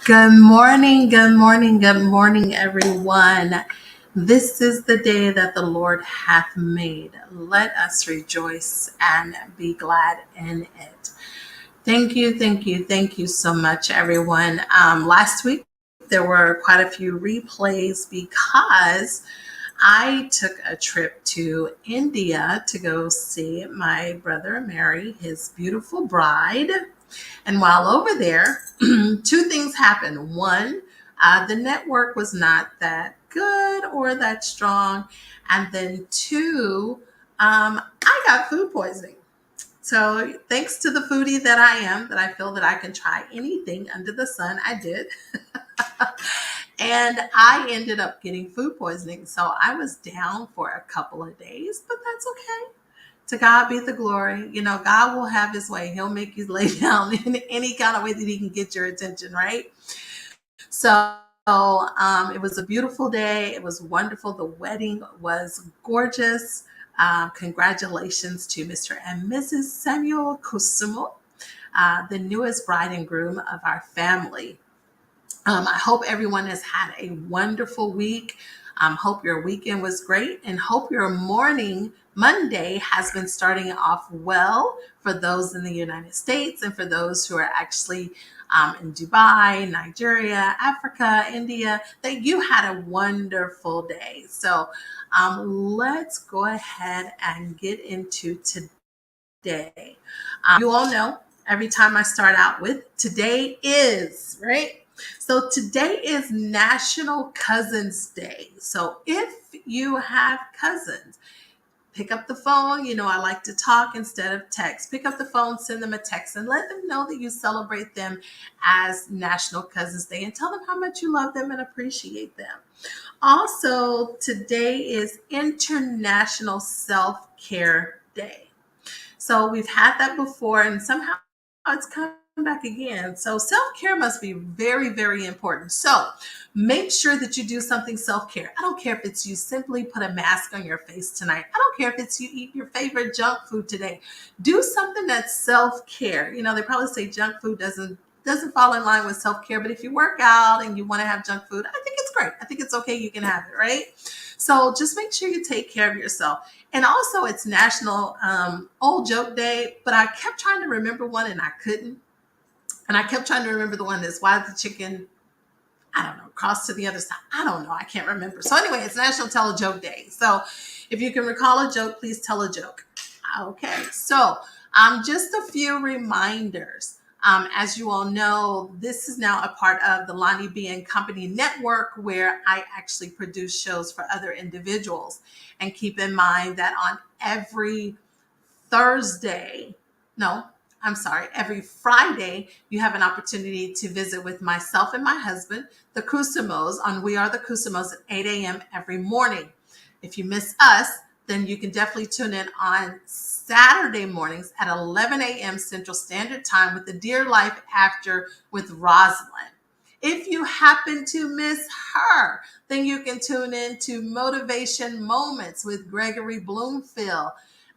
Good morning, good morning, good morning, everyone. This is the day that the Lord hath made. Let us rejoice and be glad in it. Thank you so much, everyone. Last week, there were quite a few replays because I took a trip to India to go see my brother marry his beautiful bride. And while over there, two things happened. One, the network was not that good or that strong. And then two, I got food poisoning. So thanks to the foodie that I am, that I feel that I can try anything under the sun, I did. And I ended up getting food poisoning. So I was down for a couple of days, but that's okay. To God be the glory. You know, God will have his way. He'll make you lay down in any kind of way that he can get your attention, right? So it was a beautiful day. It was wonderful. The wedding was gorgeous. Congratulations to Mr. and Mrs. Samuel Kusumo, the newest bride and groom of our family. I hope everyone has had a wonderful week. Hope your weekend was great and hope your morning, Monday, has been starting off well for those in the United States and for those who are actually in Dubai, Nigeria, Africa, India, that you had a wonderful day. So let's go ahead and get into today. You all know every time I start out with today is, right? So today is National Cousins Day. So if you have cousins, pick up the phone. You know, I like to talk instead of text. Pick up the phone, send them a text, and let them know that you celebrate them as National Cousins Day and tell them how much you love them and appreciate them. Also, today is International Self Care Day. So we've had that before, and somehow it's come back again. So self care must be very, very important. So make sure that you do something self care. I don't care if it's you simply put a mask on your face tonight. I don't care if it's you eat your favorite junk food today. Do something that's self care. You know, they probably say junk food doesn't fall in line with self care, but if you work out and you want to have junk food, I think it's great. I think it's okay. You can have it, right? So just make sure you take care of yourself. And also, it's National Old Joke Day, but I kept trying to remember one and I couldn't. And I kept trying to remember the one that's why the chicken, I don't know, crossed to the other side. I don't know. I can't remember. So anyway, it's National Tell a Joke Day. So if you can recall a joke, please tell a joke. Okay. So just a few reminders. As you all know, this is now a part of the LonnieB and Company network where I actually produce shows for other individuals. And keep in mind that on every Thursday, no, I'm sorry, every Friday, you have an opportunity to visit with myself and my husband, the Kusumos, on We Are the Kusumos at 8 a.m. every morning. If you miss us, then you can definitely tune in on Saturday mornings at 11 a.m. Central Standard Time with the Dear Life After with Rosalind. If you happen to miss her, then you can tune in to Motivation Moments with Gregory Bloomfield.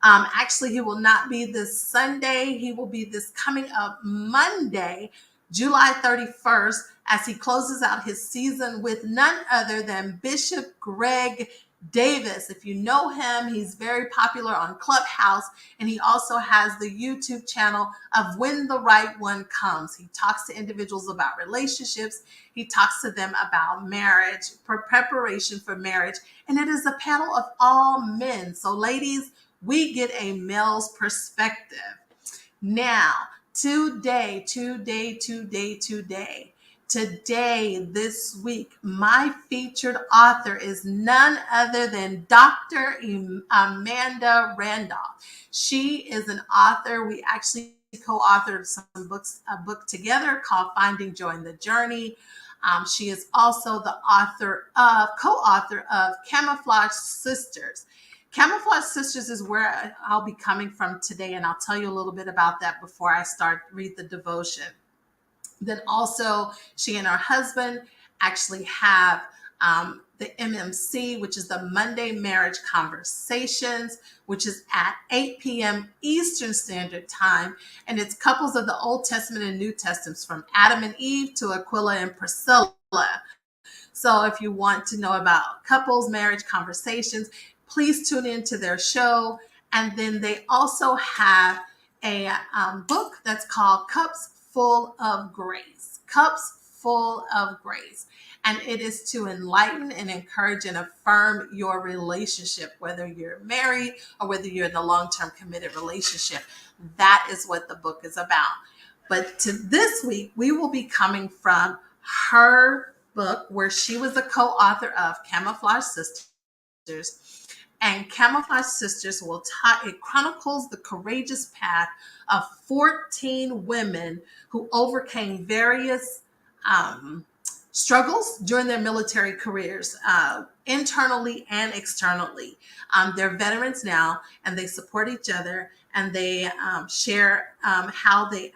Actually, he will not be this Sunday. He will be this coming up Monday, July 31st, as he closes out his season with none other than Bishop Greg Davis. If you know him, he's very popular on Clubhouse, and he also has the YouTube channel of When the Right One Comes. He talks to individuals about relationships. He talks to them about marriage, preparation for marriage, and it is a panel of all men. So ladies, we get a male's perspective. Now, today, this week, my featured author is none other than Dr. Amanda Randolph. She is an author. We actually co-authored some books, a book together called Finding Joy in the Journey. She is also the co-author of Camouflage Sisters. Camouflage Sisters is where I'll be coming from today, and I'll tell you a little bit about that before I read the devotion. Then also, she and her husband actually have the MMC, which is the Monday Marriage Conversations, which is at 8 p.m. Eastern Standard Time. And it's couples of the Old Testament and New Testaments, from Adam and Eve to Aquila and Priscilla. So if you want to know about couples, marriage conversations, please tune into their show. And then they also have a book that's called Cups Full of Grace. Cups Full of Grace. And it is to enlighten and encourage and affirm your relationship, whether you're married or whether you're in a long-term committed relationship. That is what the book is about. But to this week, we will be coming from her book, where she was a co-author of Camouflage Sisters. And Camouflage Sisters it chronicles the courageous path of 14 women who overcame various struggles during their military careers, internally and externally. They're veterans now, and they support each other, and they share how they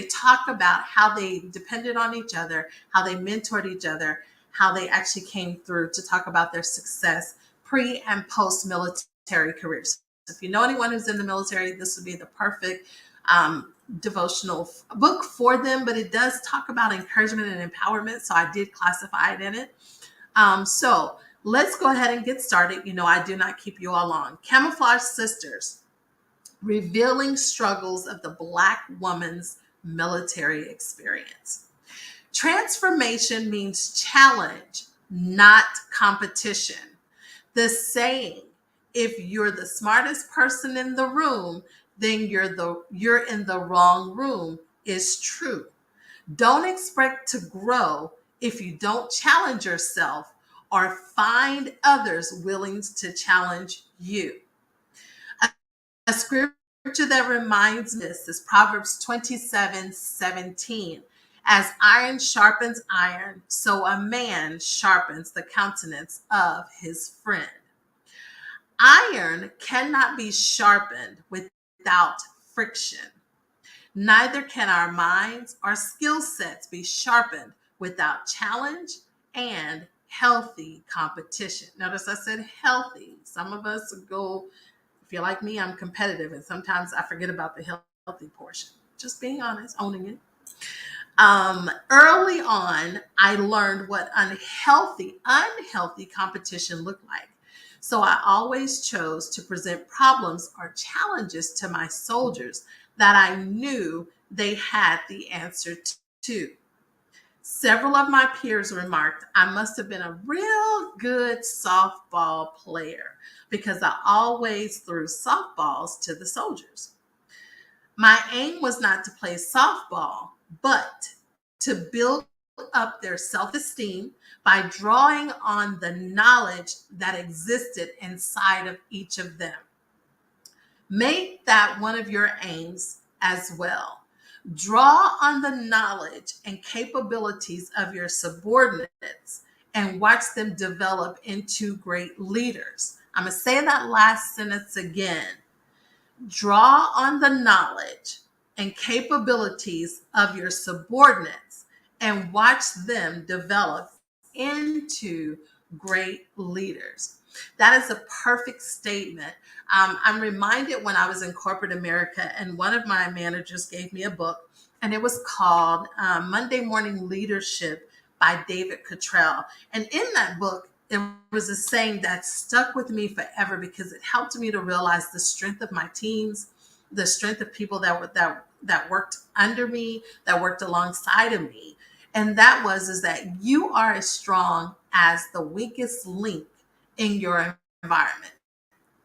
talk about how they depended on each other, how they mentored each other, how they actually came through to talk about their success pre and post military careers. So if you know anyone who's in the military, this would be the perfect devotional book for them, but it does talk about encouragement and empowerment. So I did classify it in it. So let's go ahead and get started. I do not keep you all long. Camouflage Sisters, revealing struggles of the Black woman's military experience. Transformation means challenge, not competition. The saying, if you're the smartest person in the room, then you're in the wrong room, is true. Don't expect to grow if you don't challenge yourself or find others willing to challenge you. A scripture that reminds me this is Proverbs 27:17. As iron sharpens iron, so a man sharpens the countenance of his friend. Iron cannot be sharpened without friction. Neither can our minds or skill sets be sharpened without challenge and healthy competition. Notice I said healthy. Some of us go, if you're like me, I'm competitive, and sometimes I forget about the healthy portion. Just being honest, owning it. Early on, I learned what unhealthy competition looked like. So I always chose to present problems or challenges to my soldiers that I knew they had the answer to. Several of my peers remarked I must have been a real good softball player because I always threw softballs to the soldiers. My aim was not to play softball, but to build up their self-esteem by drawing on the knowledge that existed inside of each of them. Make that one of your aims as well. Draw on the knowledge and capabilities of your subordinates and watch them develop into great leaders. I'm going to say that last sentence again. Draw on the knowledge and capabilities of your subordinates and watch them develop into great leaders. That is a perfect statement. I'm reminded when I was in corporate America, and one of my managers gave me a book, and it was called Monday Morning Leadership by David Cottrell. And in that book, it was a saying that stuck with me forever because it helped me to realize the strength of my teams, the strength of people that worked under me, that worked alongside of me. And that is that you are as strong as the weakest link in your environment.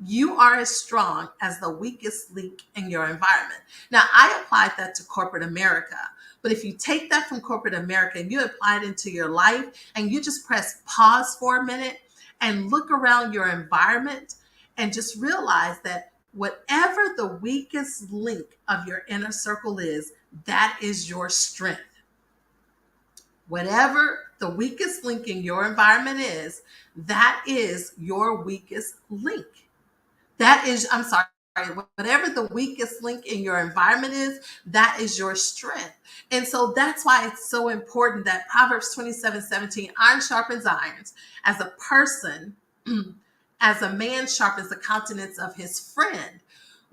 You are as strong as the weakest link in your environment. Now, I applied that to corporate America. But if you take that from corporate America and you apply it into your life and you just press pause for a minute and look around your environment and just realize that whatever the weakest link of your inner circle is, that is your strength. Whatever the weakest link in your environment is, that is your weakest link. whatever the weakest link in your environment is, that is your strength. And so that's why it's so important that Proverbs 27:17, iron sharpens irons. As a person, as a man sharpens the countenance of his friend,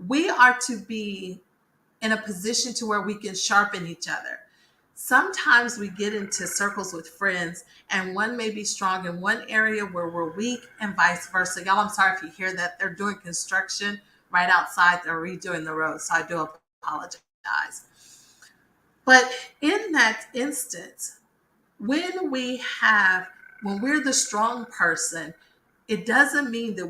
we are to be in a position to where we can sharpen each other. Sometimes we get into circles with friends and one may be strong in one area where we're weak and vice versa. Y'all, I'm sorry if you hear that. They're doing construction right outside. They're redoing the road. So I do apologize. But in that instance, when we have when we're the strong person, it doesn't mean that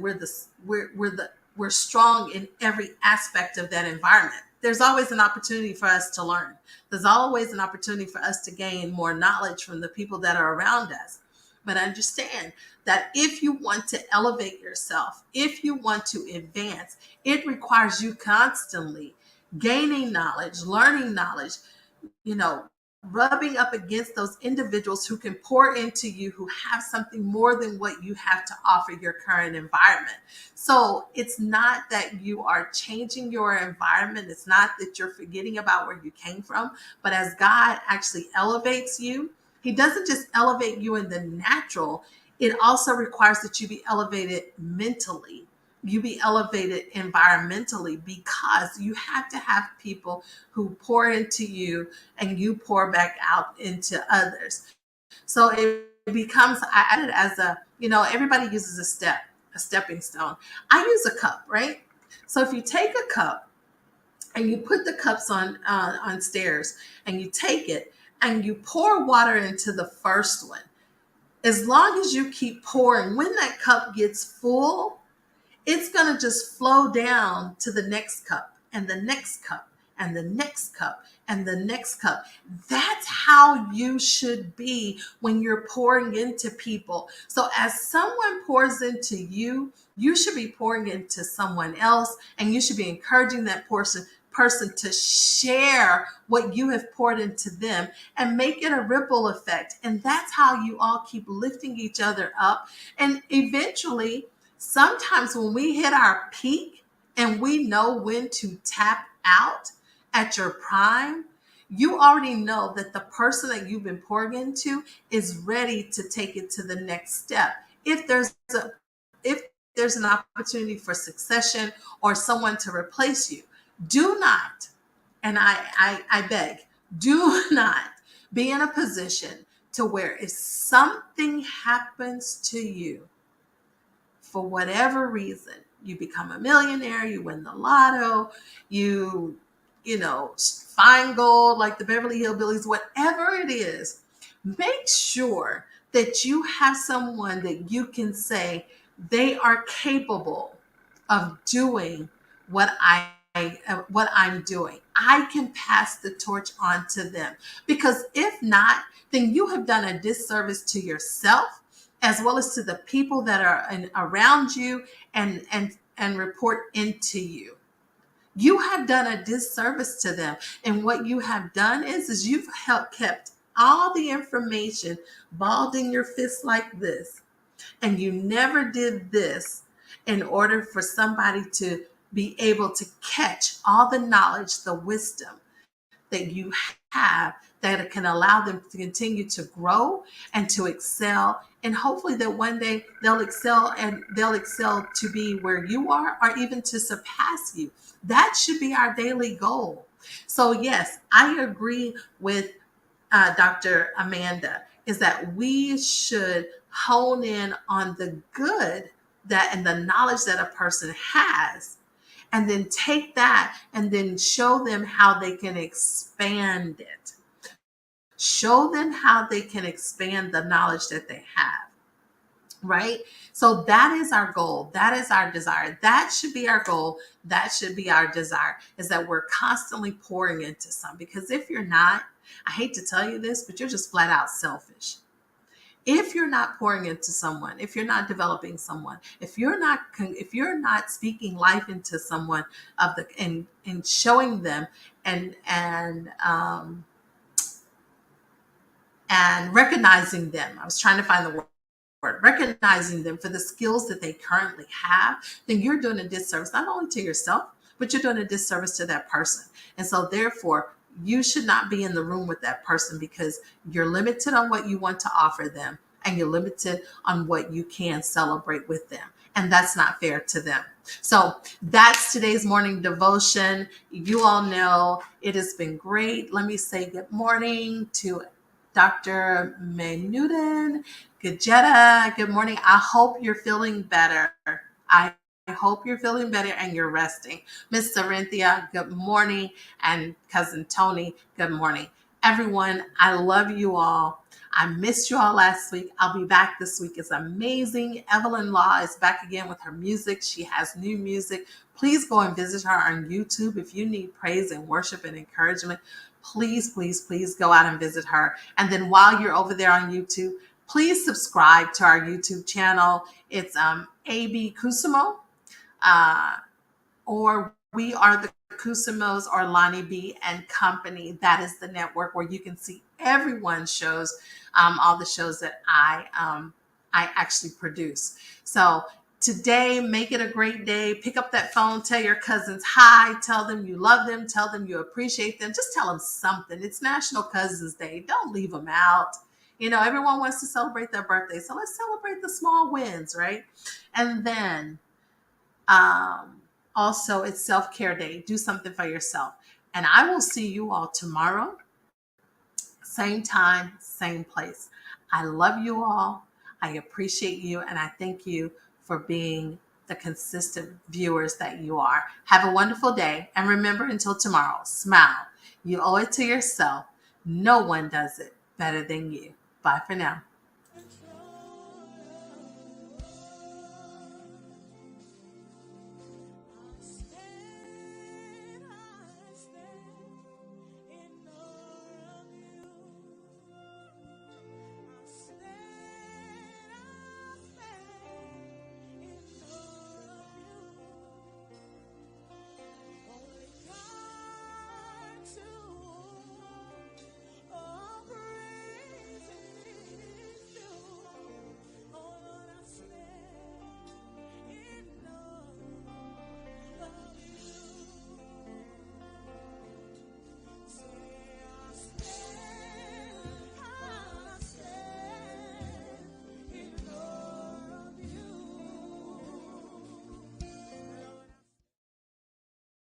we're strong in every aspect of that environment. There's always an opportunity for us to learn. There's always an opportunity for us to gain more knowledge from the people that are around us. But understand that if you want to elevate yourself, if you want to advance, it requires you constantly gaining knowledge, learning knowledge, you know, rubbing up against those individuals who can pour into you, who have something more than what you have to offer your current environment. So it's not that you are changing your environment. It's not that you're forgetting about where you came from, but as God actually elevates you, He doesn't just elevate you in the natural, it also requires that you be elevated mentally. You be elevated environmentally, because you have to have people who pour into you and you pour back out into others. So it becomes, I added as everybody uses a stepping stone. I use a cup, right? So if you take a cup and you put the cups on stairs and you take it and you pour water into the first one, as long as you keep pouring, when that cup gets full, it's going to just flow down to the next cup and the next cup and the next cup and the next cup. That's how you should be when you're pouring into people. So as someone pours into you, you should be pouring into someone else, and you should be encouraging that person to share what you have poured into them and make it a ripple effect. And that's how you all keep lifting each other up. And eventually, sometimes when we hit our peak and we know when to tap out at your prime, you already know that the person that you've been pouring into is ready to take it to the next step. If there's an opportunity for succession or someone to replace you, do not, and I beg, do not be in a position to where if something happens to you, for whatever reason, you become a millionaire, you win the lotto, find gold like the Beverly Hillbillies, whatever it is, make sure that you have someone that you can say they are capable of doing what I'm doing. I can pass the torch on to them, because if not, then you have done a disservice to yourself as well as to the people that are around you and report into you. You have done a disservice to them. And what you have done is you've kept all the information balled in your fist like this. And you never did this in order for somebody to be able to catch all the knowledge, the wisdom that you have that can allow them to continue to grow and to excel. And hopefully that one day they'll excel to be where you are or even to surpass you. That should be our daily goal. So yes, I agree with Dr. Amanda, is that we should hone in on the good that and the knowledge that a person has, and then take that and then show them how they can expand it. Show them how they can expand the knowledge that they have. Right? So that is our goal. That is our desire. That should be our goal. That should be our desire, is that we're constantly pouring into some. Because if you're not, I hate to tell you this, but you're just flat out selfish. If you're not pouring into someone, if you're not developing someone, if you're not speaking life into someone and showing them and recognizing them. I was trying to find the word. Recognizing them for the skills that they currently have, then you're doing a disservice not only to yourself, but you're doing a disservice to that person. And so therefore, you should not be in the room with that person because you're limited on what you want to offer them and you're limited on what you can celebrate with them. And that's not fair to them. So that's today's morning devotion. You all know it has been great. Let me say good morning to Dr. Menudan. Gajetta, good morning. I hope you're feeling better. I hope you're feeling better and you're resting. Miss Sarinthia, good morning. And Cousin Tony, good morning. Everyone, I love you all. I missed you all last week. I'll be back this week. It's amazing. Evelyn Law is back again with her music. She has new music. Please go and visit her on YouTube. If you need praise and worship and encouragement, please, please, please go out and visit her. And then while you're over there on YouTube, please subscribe to our YouTube channel. It's AB Kusimo, or We Are the Kusimos, or LonnieB and Company. That is the network where you can see everyone's shows, all the shows that I actually produce. So today, make it a great day. Pick up that phone, tell your cousins hi, tell them you love them, tell them you appreciate them. Just tell them something. It's National Cousins Day. Don't leave them out. You know, everyone wants to celebrate their birthday. So let's celebrate the small wins, right? And then also, it's self-care day. Do something for yourself. And I will see you all tomorrow. Same time, same place. I love you all. I appreciate you. And I thank you for being the consistent viewers that you are. Have a wonderful day. And remember, until tomorrow, smile. You owe it to yourself. No one does it better than you. Bye for now.